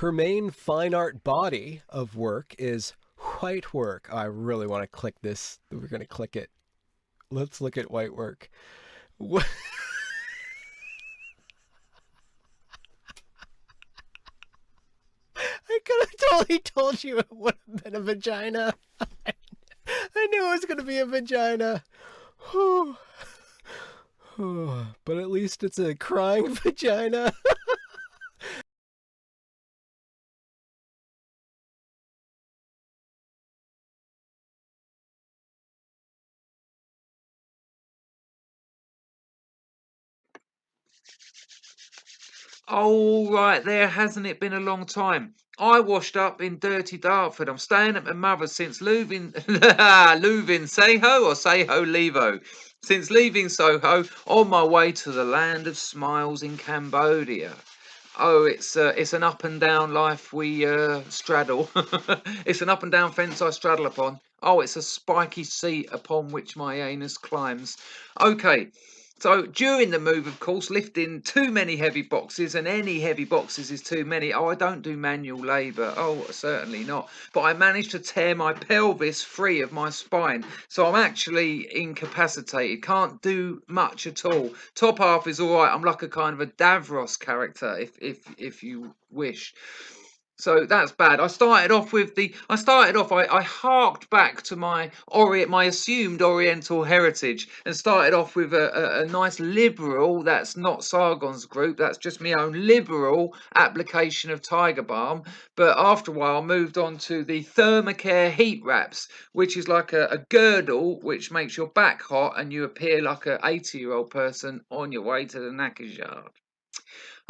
Her main fine art body of work is white work. I really want to click this. We're going to click it. Let's look at white work. I could have totally told you it would have been a vagina. I knew it was going to be a vagina. But at least it's a crying vagina. Oh, right there, hasn't it been a long time? I washed up in dirty Dartford. I'm staying at my mother's since leaving Soho or Soho Levo. Since leaving Soho, on my way to the land of smiles in Cambodia. Oh, it's an up and down life we straddle. It's an up and down fence I straddle upon. Oh, it's a spiky seat upon which my anus climbs. Okay, so during the move, of course, lifting too many heavy boxes, and any heavy boxes is too many. Oh, I don't do manual labour. Oh, certainly not. But I managed to tear my pelvis free of my spine, so I'm actually incapacitated. Can't do much at all. Top half is all right. I'm like a kind of a Davros character, if you wish. So that's bad. I harked back to my assumed Oriental heritage and started off with a nice liberal, that's not Sargon's group, that's just my own liberal application of Tiger Balm. But after a while, I moved on to the Thermacare heat wraps, which is like a girdle which makes your back hot and you appear like a 80-year-old person on your way to the knackers yard.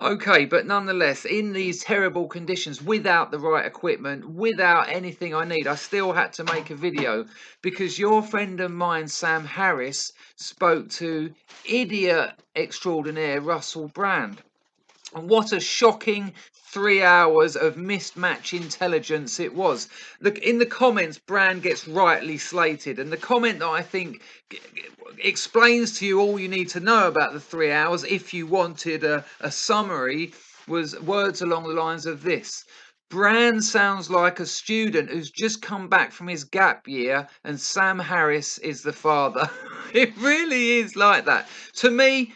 Okay, but nonetheless, in these terrible conditions, without the right equipment, without anything I need, I still had to make a video because your friend of mine, Sam Harris, spoke to idiot extraordinaire Russell Brand. And what a shocking 3 hours of mismatch intelligence it was. Look, in the comments, Brand gets rightly slated. And the comment that I think explains to you all you need to know about the 3 hours, if you wanted a summary, was words along the lines of this. Brand sounds like a student who's just come back from his gap year and Sam Harris is the father. It really is like that. To me,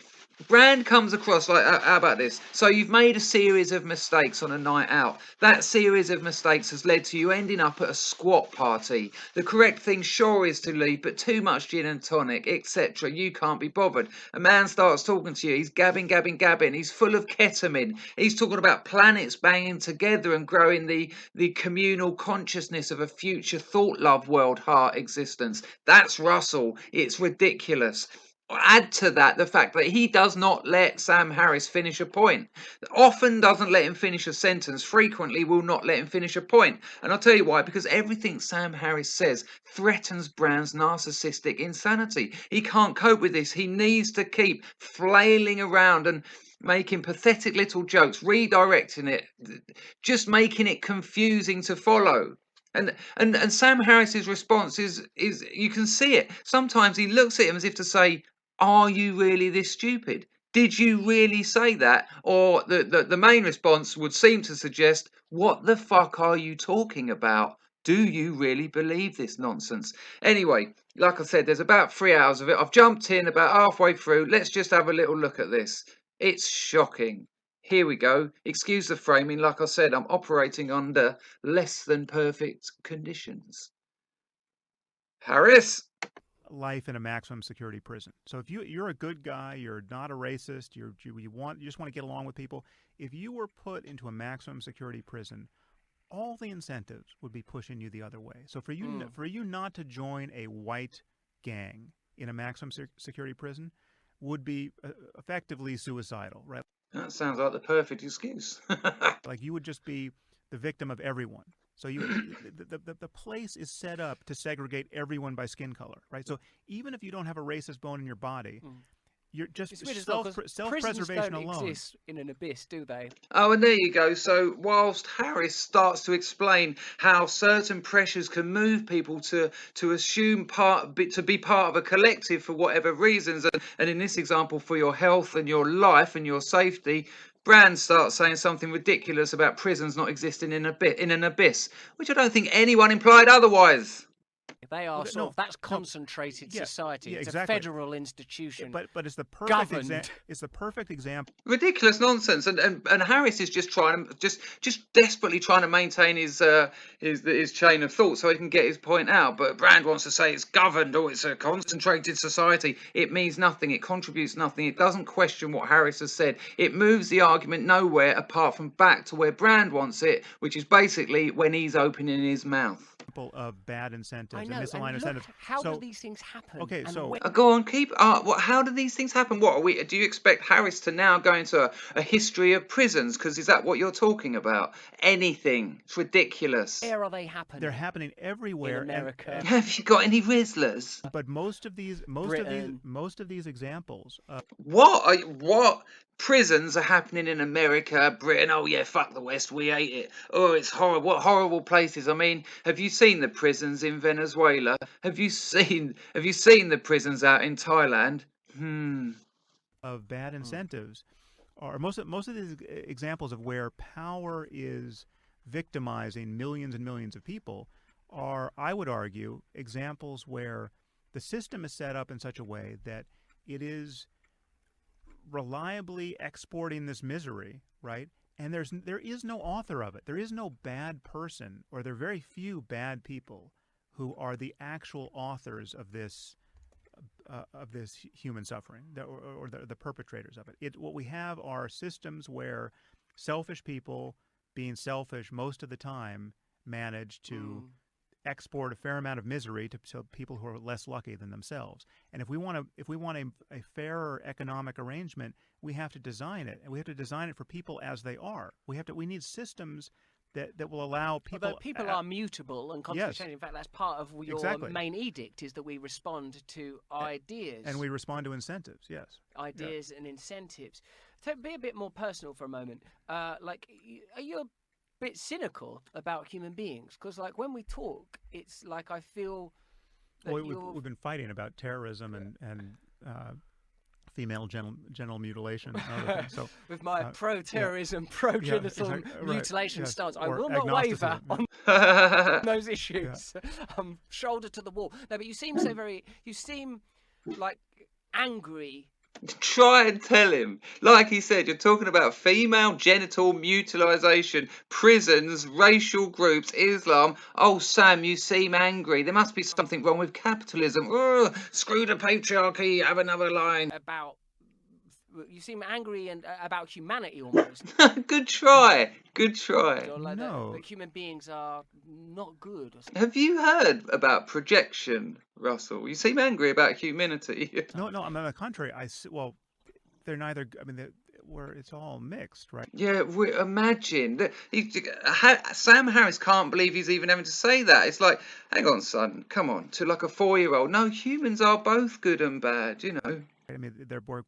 Brand comes across like, how about this? So you've made a series of mistakes on a night out. That series of mistakes has led to you ending up at a squat party. The correct thing sure is to leave, but too much gin and tonic, etc. You can't be bothered. A man starts talking to you. He's gabbing, gabbing, gabbing. He's full of ketamine. He's talking about planets banging together and growing the communal consciousness of a future thought love world heart existence. That's Russell. It's ridiculous. Add to that the fact that he does not let Sam Harris finish a point. Often doesn't let him finish a sentence, frequently will not let him finish a point. And I'll tell you why, because everything Sam Harris says threatens Brand's narcissistic insanity. He can't cope with this. He needs to keep flailing around and making pathetic little jokes, redirecting it, just making it confusing to follow. And Sam Harris's response is you can see it. Sometimes he looks at him as if to say, are you really this stupid? Did you really say that? Or the main response would seem to suggest, what the fuck are you talking about? Do you really believe this nonsense? Anyway, like I said, there's about 3 hours of it. I've jumped in about halfway through. Let's just have a little look at this. It's shocking. Here we go. Excuse the framing. Like I said, I'm operating under less than perfect conditions. Harris? Life in a maximum security prison. So if you're a good guy, you're not a racist, you just want to get along with people. If you were put into a maximum security prison, all the incentives would be pushing you the other way. So for you not to join a white gang in a maximum security prison would be effectively suicidal, right? That sounds like the perfect excuse. Like you would just be the victim of everyone. So the place is set up to segregate everyone by skin color, right? So even if you don't have a racist bone in your body, you're just self-preservation alone. Don't exist in an abyss, do they? Oh, and there you go. So whilst Harris starts to explain how certain pressures can move people to assume to be part of a collective for whatever reasons, and in this example for your health and your life and your safety, Brand starts saying something ridiculous about prisons not existing in an abyss, which I don't think anyone implied otherwise. They are Okay, sort no, of, that's no, concentrated yeah, society. yeah, It's a exactly. federal institution. But it's the perfect governed. It's the perfect example. Ridiculous nonsense, and Harris is just trying to just desperately trying to maintain his chain of thought so he can get his point out. But Brand wants to say it's governed or it's a concentrated society. It means nothing. It contributes nothing. It doesn't question what Harris has said. It moves the argument nowhere apart from back to where Brand wants it, which is basically when he's opening his mouth. Of bad incentives I know, and misaligned and look, incentives. how So, do these things happen? okay, And so Go on, keep. What? How do these things happen? What are we? Do you expect Harris to now go into a history of prisons? Because is that what you're talking about? Anything? It's ridiculous. where are they happening? they're happening everywhere in America. Have you got any Rizzlers? but most of these Britain. examples What prisons are happening in America, Britain? Oh yeah, fuck the West, we hate it. Oh, it's horrible. What horrible places. I mean, have you seen the prisons in Venezuela? Have you seen the prisons out in Thailand? of bad incentives are most of these examples of where power is victimizing millions and millions of people are, I would argue, examples where the system is set up in such a way that it is reliably exporting this misery, right? And there is no author of it. There is no bad person, or there are very few bad people who are the actual authors of this human suffering, or the perpetrators of it. What we have are systems where selfish people, being selfish most of the time, manage to export a fair amount of misery to people who are less lucky than themselves. And if we want a fairer economic arrangement, we have to design it, and we have to design it for people as they are. We need systems that will allow people. Although people are mutable and constantly Yes. changing. In fact, that's part of your Exactly. main edict, is that we respond to ideas. And we respond to incentives. Yes. Ideas and incentives. So be a bit more personal for a moment. Like, are you a bit cynical about human beings? Because, like, when we talk, it's like I feel that Well, you're... we've been fighting about terrorism and female genital mutilation and other things. So with my pro-terrorism, pro-genital exactly, mutilation yes, stance, I or will not waver agnosticism, on those issues. Shoulder to the wall. No, but you seem so very... You seem like angry. Try and tell him. Like he said, you're talking about female genital mutilation, prisons, racial groups, Islam. Oh, Sam, you seem angry. There must be something wrong with capitalism. Ugh, screw the patriarchy. Have another line. About... You seem angry and about humanity almost. Good try. Good try. Or like No. that human beings are not good. Or something. Have you heard about projection, Russell? You seem angry about humanity. no, I'm on the contrary. Well, they're neither. I mean, it's all mixed, right? Yeah, imagine that. Sam Harris can't believe he's even having to say that. It's like, hang on, son, come on, to like a 4-year-old. No, humans are both good and bad, you know. I mean,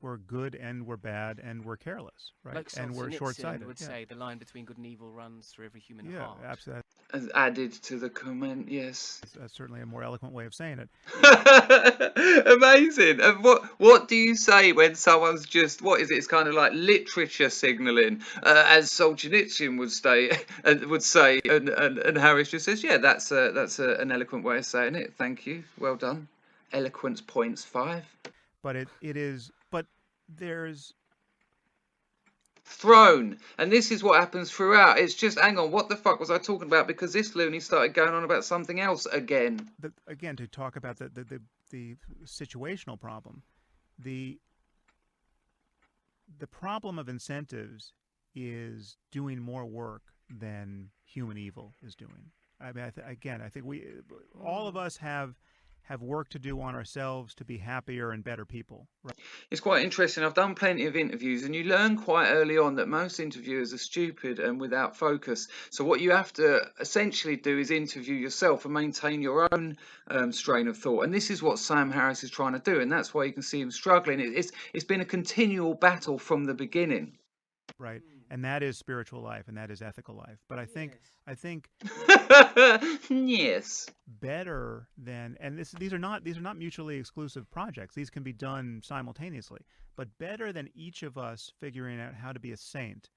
we're good and we're bad and we're careless, right? Like and we're Solzhenitsyn short-sighted. would say, the line between good and evil runs through every human Yeah, heart. absolutely. As added to the comment, yes. That's certainly a more eloquent way of saying it. Amazing. And what do you say when someone's just, what is it? It's kind of like literature signalling, as Solzhenitsyn would say, and Harris just says, yeah, that's an eloquent way of saying it. Thank you. Well done. Eloquence points 5. But it is. But there's. Thrown, and this is what happens throughout. It's just, hang on, what the fuck was I talking about? Because this loony started going on about something else again. Again, to talk about the situational problem, the problem of incentives is doing more work than human evil is doing. I mean, I think we all of us have work to do on ourselves to be happier and better people. Right? It's quite interesting. I've done plenty of interviews, and you learn quite early on that most interviewers are stupid and without focus. So what you have to essentially do is interview yourself and maintain your own strain of thought. And this is what Sam Harris is trying to do, and that's why you can see him struggling. It's been a continual battle from the beginning. Right. and that is spiritual life, and that is ethical life. But I think Yes. better than, and these are not mutually exclusive projects. These can be done simultaneously. But better than each of us figuring out how to be a saint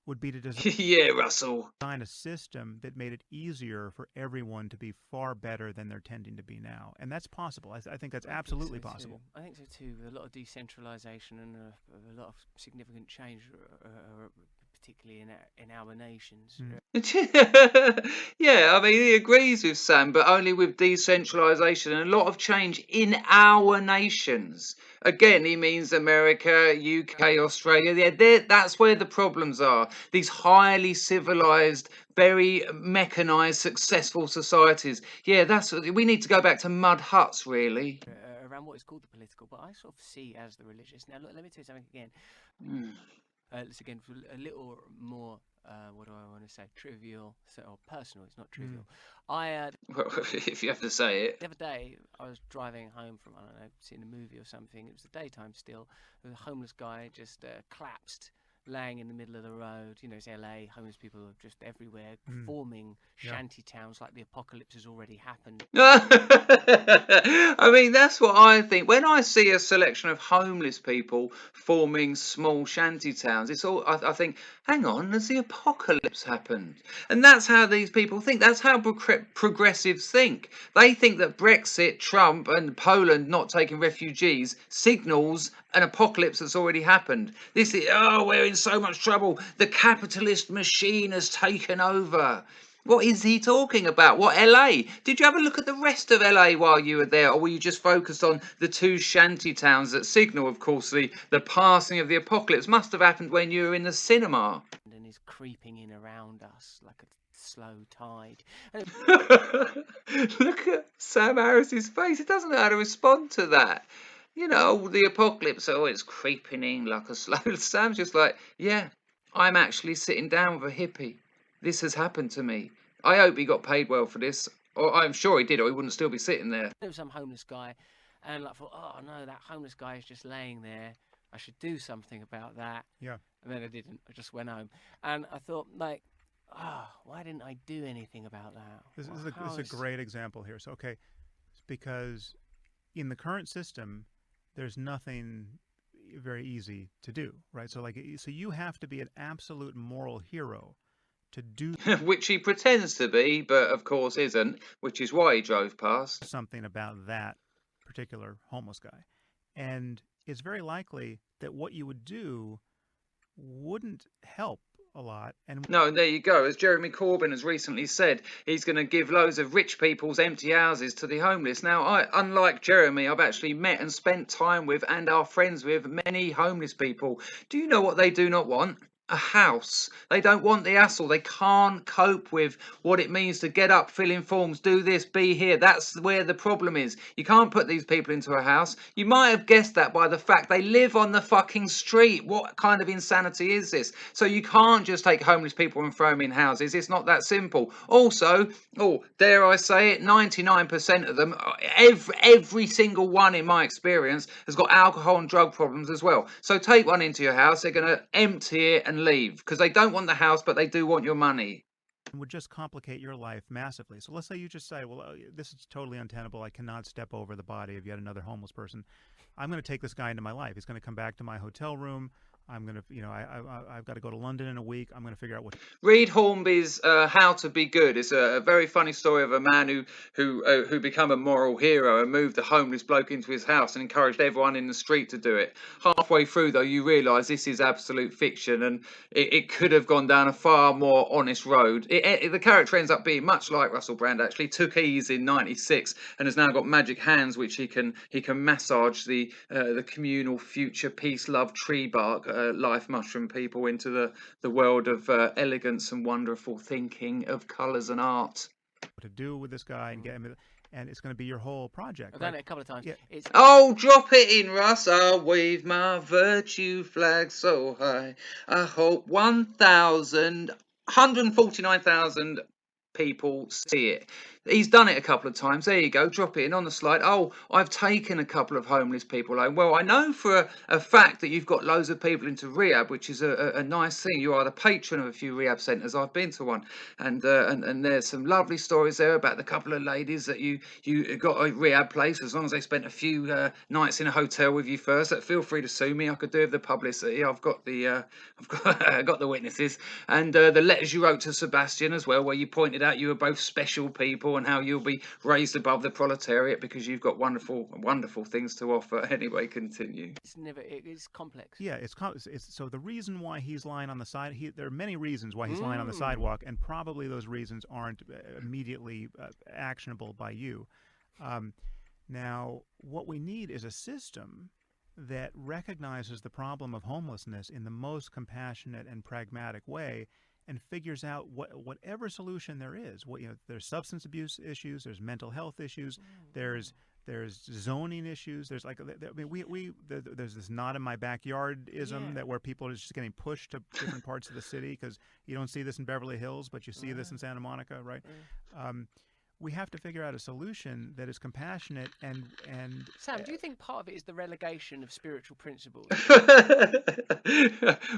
would be to Yeah, Russell. design a system that made it easier for everyone to be far better than they're tending to be now. And that's possible. I think that's absolutely possible. I think so too. A lot of decentralization and a lot of significant change, particularly in our nations. Yeah, I mean, he agrees with Sam, but only with decentralization and a lot of change in our nations. Again, he means America, UK, Australia. Yeah, that's where the problems are. These highly civilized, very mechanized, successful societies. Yeah, we need to go back to mud huts, really. Around what is called the political, but I sort of see as the religious. Now, look, let me tell you something again. Let's again for a little more. What do I want to say? Trivial, or personal. It's not trivial. Well, if you have to say it. The other day, I was driving home from, I don't know, seeing a movie or something. It was the daytime still. A homeless guy just collapsed, laying in the middle of the road. You know, it's LA. Homeless people are just everywhere, forming shanty towns like the apocalypse has already happened. I mean, that's what I think. When I see a selection of homeless people forming small shanty towns, it's all. I think, hang on, has the apocalypse happened? And that's how these people think. That's how progressives think. They think that Brexit, Trump, and Poland not taking refugees signals an apocalypse that's already happened. This is, we're in so much trouble. The capitalist machine has taken over. What is he talking about? What, LA? Did you have a look at the rest of LA while you were there, or were you just focused on the two shanty towns that signal, of course, the passing of the apocalypse? Must have happened when you were in the cinema. And is creeping in around us like a slow tide. Look at Sam Harris's face. He doesn't know how to respond to that. You know, the apocalypse, it's creeping in like a slow. Sam's just like, yeah, I'm actually sitting down with a hippie. This has happened to me. I hope he got paid well for this. Or I'm sure he did, or he wouldn't still be sitting there. There was some homeless guy, and like thought, oh no, that homeless guy is just laying there. I should do something about that. Yeah. And then I didn't. I just went home, and I thought, like, why didn't I do anything about that? This is a great example here. So, okay, because in the current system, there's nothing very easy to do, right? So, so you have to be an absolute moral hero to do which he pretends to be, but of course isn't, which is why he drove past. Something about that particular homeless guy. And it's very likely that what you would do wouldn't help a lot. And no, there you go. As Jeremy Corbyn has recently said, he's going to give loads of rich people's empty houses to the homeless. Now, unlike Jeremy, I've actually met and spent time with and are friends with many homeless people. Do you know what they do not want? A house. They don't want the hassle. They can't cope with what it means to get up, fill in forms, do this, be here. That's where the problem is. You can't put these people into a house. You might have guessed that by the fact they live on the fucking street. What kind of insanity is this? So you can't just take homeless people and throw them in houses. It's not that simple. Also, dare I say it, 99% of them, every single one in my experience, has got alcohol and drug problems as well. So take one into your house. They're going to empty it and leave because they don't want the house, but they do want your money. Would just complicate your life massively. So let's say you just say, well, this is totally untenable. I cannot step over the body of yet another homeless person. I'm going to take this guy into my life. He's going to come back to my hotel room. I'm going to, I've got to go to London in a week. I'm going to figure out what. Read Hornby's How to Be Good. It's a very funny story of a man who became a moral hero and moved a homeless bloke into his house and encouraged everyone in the street to do it. Halfway through, though, you realise this is absolute fiction and it could have gone down a far more honest road. The character ends up being much like Russel Brand, actually. Took ease in '96 and has now got magic hands which he can massage the communal future peace love tree bark life mushroom people into the world of elegance and wonderful thinking of colours and art. To do with this guy and get him, and it's going to be your whole project. I've done it a couple of times. Yeah. Drop it in, Russ. I'll wave my virtue flag so high. I hope 149,000 people see it. He's done it a couple of times. There you go. Drop it in on the slide. Oh, I've taken a couple of homeless people home. Well, I know for a fact that you've got loads of people into rehab, which is a nice thing. You are the patron of a few rehab centres. I've been to one, and there's some lovely stories there about the couple of ladies that you got a rehab place as long as they spent a few nights in a hotel with you first. Feel free to sue me. I could do with the publicity. I've got the I've got the witnesses, and the letters you wrote to Sebastian as well, where you pointed out you were both special people and how you'll be raised above the proletariat because you've got wonderful things to offer. Anyway, continue. It's complex. Yeah, it's so the reason why he's lying on the side. There are many reasons why he's lying on the sidewalk, and probably those reasons aren't immediately actionable by you. Now, what we need is a system that recognizes the problem of homelessness in the most compassionate and pragmatic way, and figures out whatever solution there is. There's substance abuse issues, there's mental health issues, there's zoning issues. There's there's this not in my backyard-ism that where people are just getting pushed to different parts of the city because you don't see this in Beverly Hills, but you see this in Santa Monica, right? We have to figure out a solution that is compassionate and Sam, do you think part of it is the relegation of spiritual principles?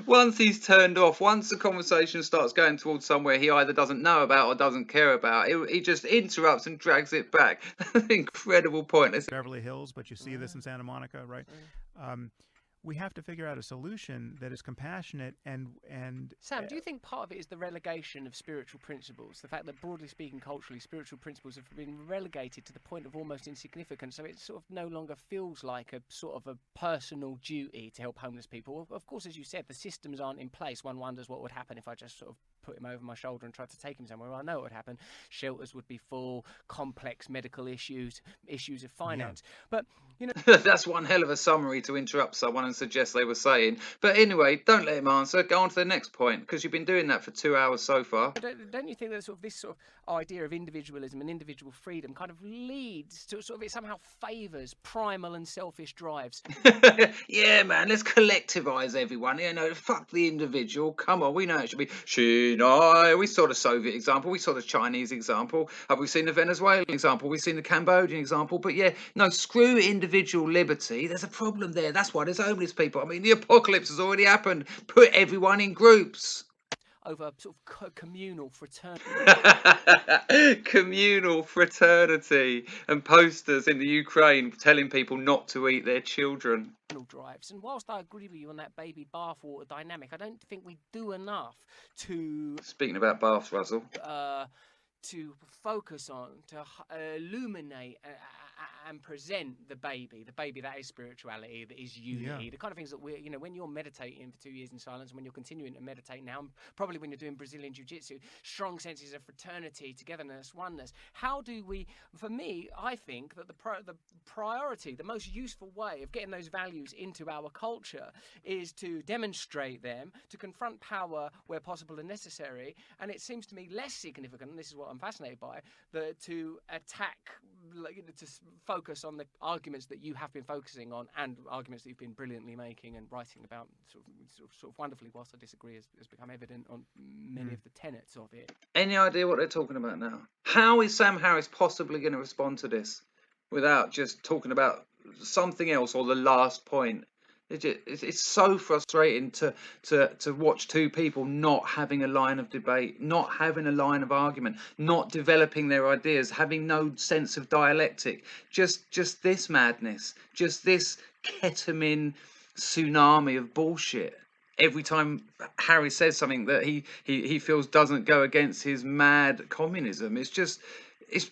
Once he's turned off, once the conversation starts going towards somewhere he either doesn't know about or doesn't care about, he just interrupts and drags it back. Incredible point. Beverly Hills, but you see this in Santa Monica, right? We have to figure out a solution that is compassionate and Sam, do you think part of it is the relegation of spiritual principles? The fact that, broadly speaking, culturally, spiritual principles have been relegated to the point of almost insignificance, so it sort of no longer feels like a sort of a personal duty to help homeless people. Of course, as you said, the systems aren't in place. One wonders what would happen if I just sort of put him over my shoulder and tried to take him somewhere. Well, I know what would happen. Shelters would be full, complex medical issues of finance. Yeah. But, you know... That's one hell of a summary to interrupt someone and suggest they were saying. But anyway, don't let him answer. Go on to the next point, because you've been doing that for 2 hours so far. Don't you think that this sort of idea of individualism and individual freedom kind of leads to sort of, it somehow favours primal and selfish drives? Yeah, man, let's collectivise everyone. Fuck the individual. Come on, we know it should be she and I. We saw the Soviet example. We saw the Chinese example. Have we seen the Venezuelan example? We've seen the Cambodian example. But yeah, no, screw individual liberty. There's a problem there. That's why there's homeless people. I mean, the apocalypse has already happened. Put everyone in groups. Over sort of communal fraternity. Communal fraternity and posters in the Ukraine telling people not to eat their children. Drives. And whilst I agree with you on that baby bathwater dynamic, I don't think we do enough to... Speaking about baths, Russell. To focus on, to illuminate and present the baby that is spirituality, that is unity, the kind of things that we're, when you're meditating for 2 years in silence, and when you're continuing to meditate now, and probably when you're doing Brazilian Jiu-Jitsu, strong senses of fraternity, togetherness, oneness. How do we, for me, I think that the priority, the most useful way of getting those values into our culture is to demonstrate them, to confront power where possible and necessary, and it seems to me less significant, and this is what I'm fascinated by, to attack, to focus on the arguments that you have been focusing on and arguments that you've been brilliantly making and writing about sort of wonderfully, whilst I disagree, has become evident on many of the tenets of it. Any idea what they're talking about now? How is Sam Harris possibly going to respond to this without just talking about something else or the last point? It's so frustrating to watch two people not having a line of debate, not having a line of argument, not developing their ideas, having no sense of dialectic. Just this madness, just this ketamine tsunami of bullshit. Every time Harry says something that he feels doesn't go against his mad communism, it's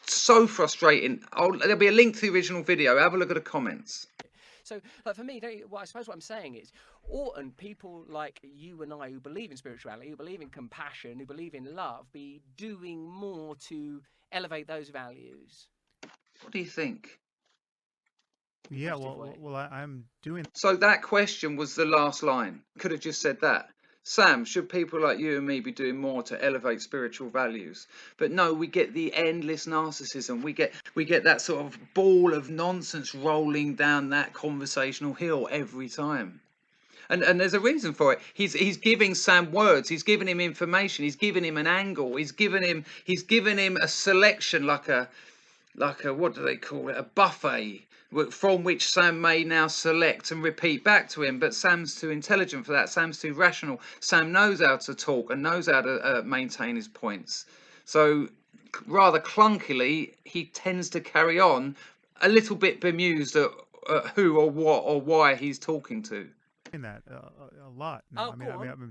so frustrating. There'll be a link to the original video. Have a look at the comments. So, for me, I suppose what I'm saying is, oughtn't people like you and I who believe in spirituality, who believe in compassion, who believe in love, be doing more to elevate those values? What do you think? Yeah, well, I'm doing... So that question was the last line. Could have just said that. Sam, should people like you and me be doing more to elevate spiritual values? But no, we get the endless narcissism. We get that sort of ball of nonsense rolling down that conversational hill every time. And there's a reason for it. He's giving Sam words. He's giving him information. He's giving him an angle. He's giving him a selection, like a what do they call it? A buffet from which Sam may now select and repeat back to him. But Sam's too intelligent for that. Sam's too rational. Sam knows how to talk and knows how to maintain his points. So rather clunkily, he tends to carry on, a little bit bemused at who or what or why he's talking to. That a lot. No,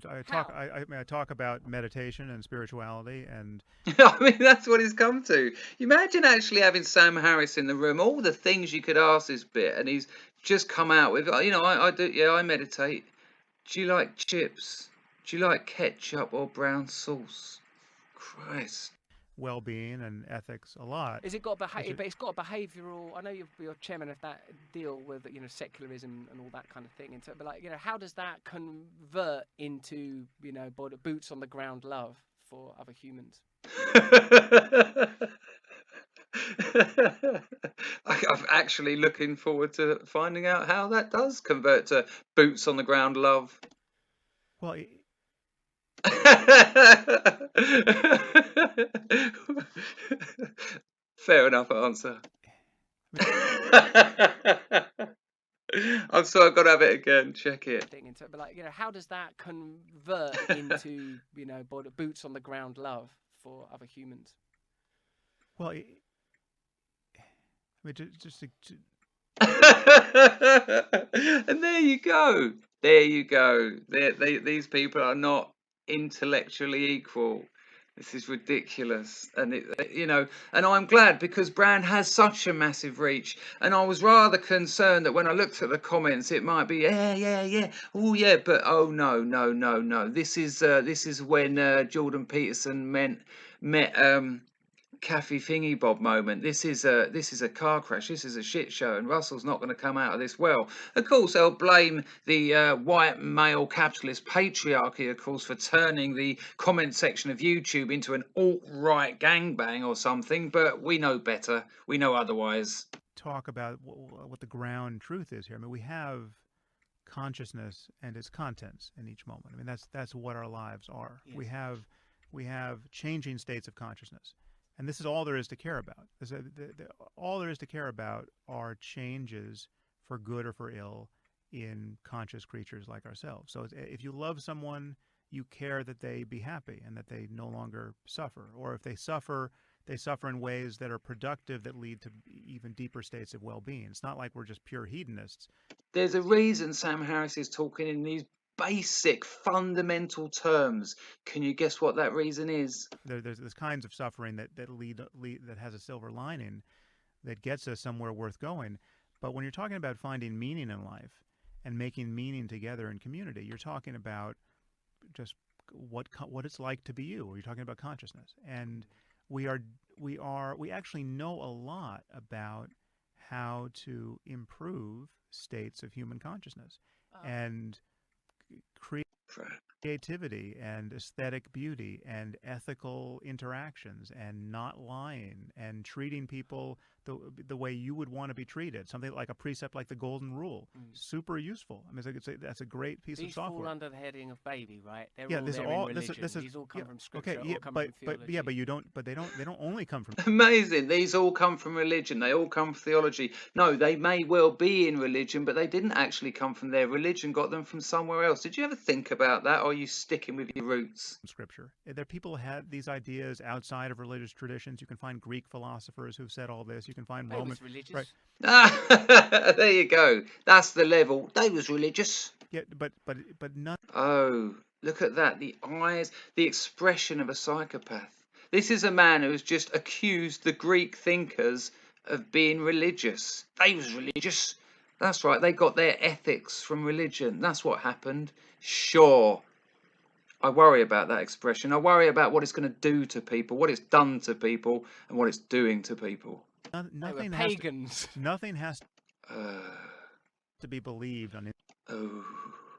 I talk about meditation and spirituality, and I mean, that's what he's come to. Imagine actually having Sam Harris in the room, all the things you could ask this bit, and he's just come out with, I do, yeah, I meditate. Do you like chips? Do you like ketchup or brown sauce? Christ. well-being and ethics a lot. Is it got behavior? But it's got a behavioural. I know you're chairman of that deal with secularism and all that kind of thing. But how does that convert into boots on the ground love for other humans? I'm actually looking forward to finding out how that does convert to boots on the ground love. Well. Fair enough answer. I'm sorry, I've got to have it again. Check it. But how does that convert into boots on the ground love for other humans? Well, I mean, just and there you go. There you go. These people are not intellectually equal. This is ridiculous. And and I'm glad, because Brand has such a massive reach, and I was rather concerned that when I looked at the comments it might be yeah, oh yeah, but oh no, this is when Jordan Peterson met Kathy Thingy Bob moment. This is a car crash. This is a shit show, and Russell's not going to come out of this well. Of course, they'll blame the white male capitalist patriarchy, of course, for turning the comment section of YouTube into an alt-right gangbang or something. But we know better. We know otherwise. Talk about what the ground truth is here. I mean, we have consciousness and its contents in each moment. I mean, that's what our lives are. Yes. We have changing states of consciousness. And this is all there is to care about. All there is to care about are changes for good or for ill in conscious creatures like ourselves. So if you love someone, you care that they be happy and that they no longer suffer. Or if they suffer in ways that are productive, that lead to even deeper states of well-being. It's not like we're just pure hedonists. There's a reason Sam Harris is talking in these basic, fundamental terms. Can you guess what that reason is? There's kinds of suffering that has a silver lining, that gets us somewhere worth going. But when you're talking about finding meaning in life and making meaning together in community, you're talking about just what it's like to be you. Or you're talking about consciousness, and we actually know a lot about how to improve states of human consciousness and creativity and aesthetic beauty and ethical interactions and not lying and treating people the way you would want to be treated. Something like a precept like the Golden Rule. Super useful. I mean, that's a great piece of software. These fall under the heading of baby, right? They're all in religion. These all come from scripture. Okay, but they don't only come from. Amazing. These all come from religion. They all come from theology. No, they may well be in religion, but they didn't actually come from there. Religion got them from somewhere else. Did you ever think about that, or are you sticking with your roots? Scripture. There people had these ideas outside of religious traditions. You can find Greek philosophers who've said all this. You can find Roman. Religious. Right. There you go. That's the level. They was religious. Yeah, but none. Oh, look at that. The eyes, the expression of a psychopath. This is a man who has just accused the Greek thinkers of being religious. They was religious. That's right. They got their ethics from religion. That's what happened. Sure. I worry about that expression. I worry about what it's going to do to people, what it's done to people, and what it's doing to people. Nothing pagans. Nothing has to be believed on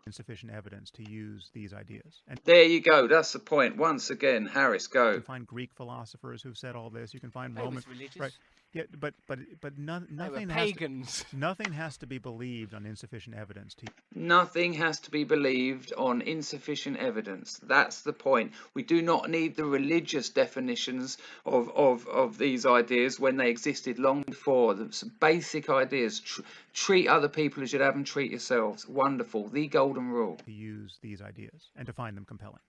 insufficient evidence to use these ideas. And there you go. That's the point. Once again, Harris, go. You can find Greek philosophers who've said all this. You can find Roman. Religious. Right. Yeah, but They were nothing pagans. nothing has to be believed on insufficient evidence. Nothing has to be believed on insufficient evidence. That's the point. We do not need the religious definitions of these ideas when they existed long before. Some basic ideas. Treat other people as you'd have them treat yourselves. Wonderful. The golden rule. To use these ideas and to find them compelling.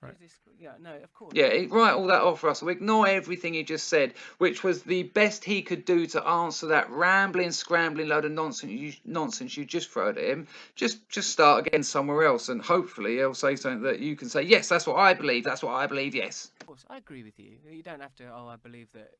Right. Yeah, no, of course. Yeah, write all that off, Russell. Ignore everything he just said, which was the best he could do to answer that rambling, scrambling load of nonsense you just throwed at him. Just start again somewhere else, and hopefully he'll say something that you can say, yes, that's what I believe. That's what I believe. Yes. Of course, I agree with you. You don't have to. Oh, I believe that.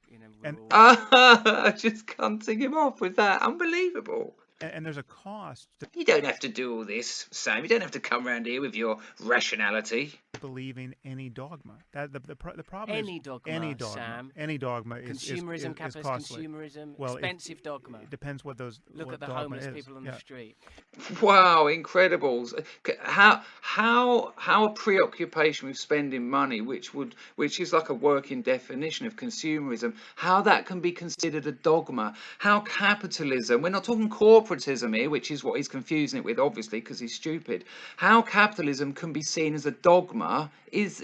And- Just cutting him off with that. Unbelievable. And there's a cost to You don't have to do all this, Sam. You don't have to come around here with your rationality. believing any dogma. That the problem Any is dogma, any dogma. Sam. Any dogma is Consumerism, is capitalist costly. Well, Well, expensive dogma. It depends what those. Look what at the dogma homeless is. people on Yeah. the street. Wow, incredibles! How a preoccupation with spending money, which is like a working definition of consumerism, how that can be considered a dogma? How capitalism? We're not talking corporatism here, which is what he's confusing it with, obviously, because he's stupid. How capitalism can be seen as a dogma is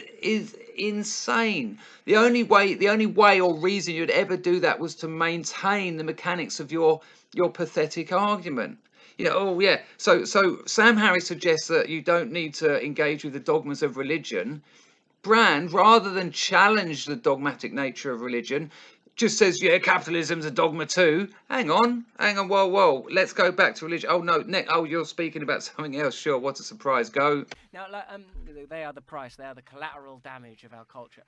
insane. The only way or reason you'd ever do that was to maintain the mechanics of your pathetic argument. Oh yeah. So Sam Harris suggests that you don't need to engage with the dogmas of religion. Brand, rather than challenge the dogmatic nature of religion, just says, yeah, capitalism's a dogma too. Hang on, whoa. Let's go back to religion. Oh no, you're speaking about something else. Sure, what a surprise. Go. Now, they are the price. They are the collateral damage of our culture.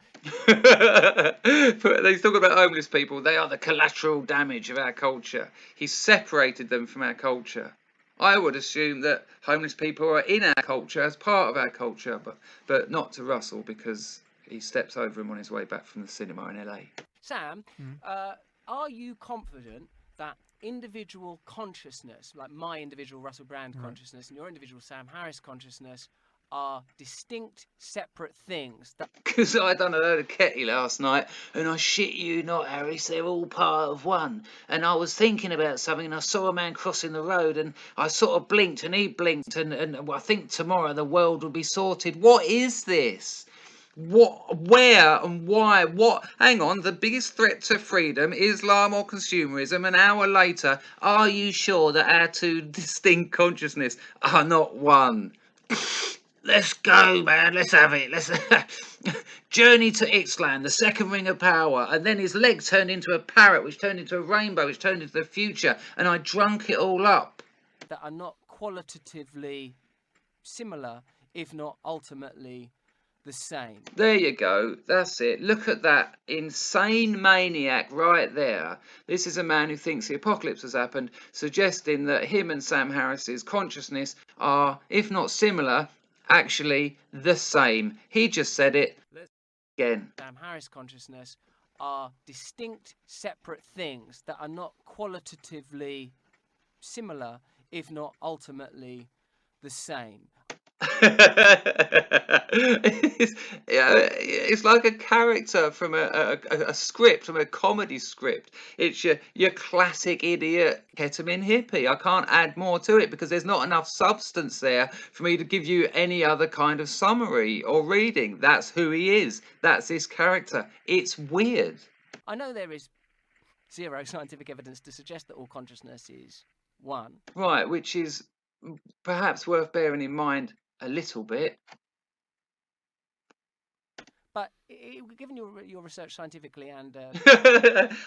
They talk about homeless people. They are the collateral damage of our culture. He's separated them from our culture. I would assume that homeless people are in our culture as part of our culture, but not to Russell, because he steps over him on his way back from the cinema in LA. Sam, are you confident that individual consciousness, like my individual Russell Brand consciousness and your individual Sam Harris consciousness, are distinct, separate things? Because I done a load of ketty last night, and I shit you not, Harris, they're all part of one. And I was thinking about something, and I saw a man crossing the road, and I sort of blinked, and he blinked, and I think tomorrow the world will be sorted. What is this? What, where, and why? What? Hang on, the biggest threat to freedom, Islam or consumerism? An hour later, are you sure that our two distinct consciousness are not one? Let's go, man. Let's have it. Let's journey to Ixtlan, the second ring of power, and then his leg turned into a parrot, which turned into a rainbow, which turned into the future, and I drunk it all up. That are not qualitatively similar, if not ultimately the same. There you go. That's it. Look at that insane maniac right there. This is a man who thinks the apocalypse has happened, suggesting that him and Sam Harris's consciousness are, if not similar, actually the same. He just said it again. Sam Harris consciousness are distinct, separate things that are not qualitatively similar, if not ultimately the same. It's like a character from a script, from a comedy script. It's your classic idiot ketamine hippie. I can't add more to it because there's not enough substance there for me to give you any other kind of summary or reading. That's who he is. That's his character. It's weird. I know there is zero scientific evidence to suggest that all consciousness is one. Right, which is perhaps worth bearing in mind a little bit. But given your research scientifically and...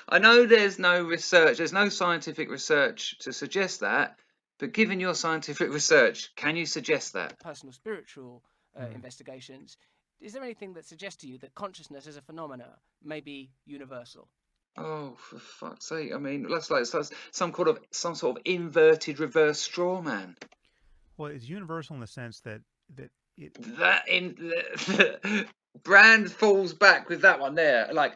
I know there's no research, there's no scientific research to suggest that, but given your scientific research, can you suggest that? Personal spiritual investigations, is there anything that suggests to you that consciousness as a phenomena may be universal? Oh, for fuck's sake! I mean, that's like some sort of inverted reverse straw man. Well, it's universal in the sense that Brand falls back with that one there. Like,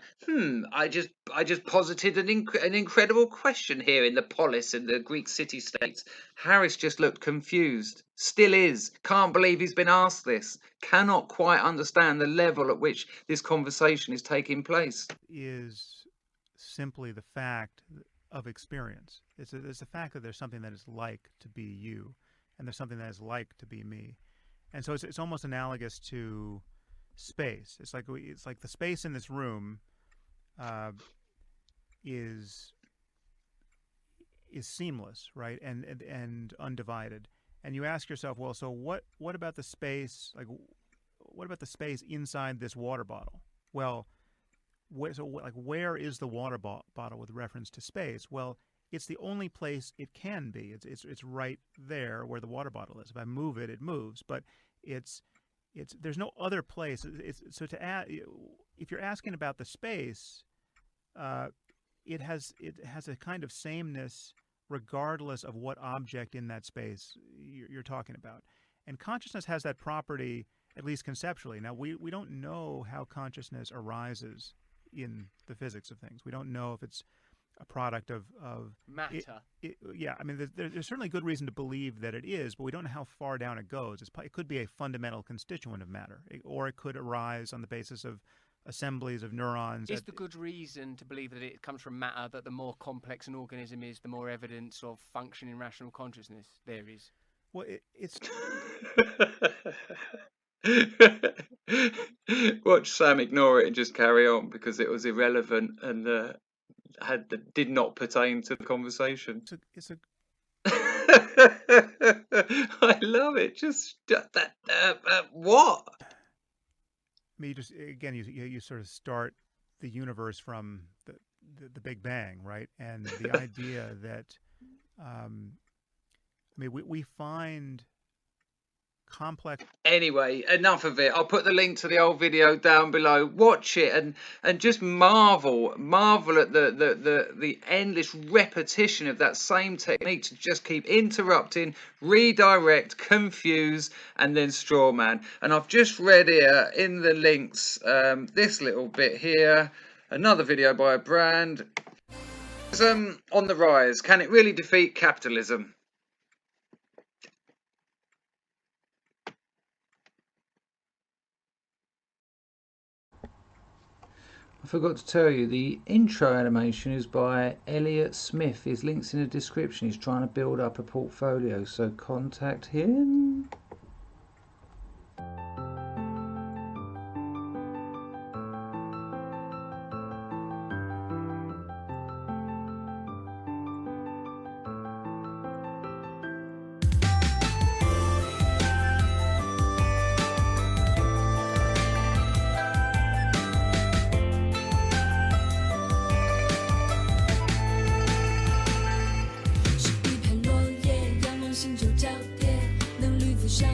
I just posited an incredible question here in the polis in the Greek city-states. Harris just looked confused. Still is. Can't believe he's been asked this. Cannot quite understand the level at which this conversation is taking place. is simply the fact of experience. It's the fact that there's something that is like to be you, and there's something that is like to be me. And so it's almost analogous to space. It's like the space in this room is seamless, right, and undivided. And you ask yourself, well, so what about the space? Like, what about the space inside this water bottle? Well, where is the water bottle with reference to space? Well, it's the only place it can be. It's right there where the water bottle is. If I move it, it moves. But there's no other place. So if you're asking about the space, it has a kind of sameness regardless of what object in that space you're talking about. And consciousness has that property, at least conceptually. Now, we don't know how consciousness arises in the physics of things. We don't know if it's a product of matter. Yeah, I mean, there's certainly good reason to believe that it is, but we don't know how far down it goes. It could be a fundamental constituent of matter, or it could arise on the basis of assemblies of neurons. Is the good reason to believe that it comes from matter, that the more complex an organism is, the more evidence of functioning rational consciousness there is? Well, it's... Watch Sam ignore it and just carry on because it was irrelevant and did not pertain to the conversation. It's a I love it. Just what? I mean, you sort of start the universe from the Big Bang, right? And the idea that we find complex. Anyway, enough of it. I'll put the link to the old video down below. Watch it and just marvel at the endless repetition of that same technique to just keep interrupting, redirect, confuse, and then straw man. And I've just read here in the links this little bit here, another video by a brand. On the rise. Can it really defeat capitalism? I forgot to tell you, the intro animation is by Elliot Smith. His link's in the description. He's trying to build up a portfolio, so contact him.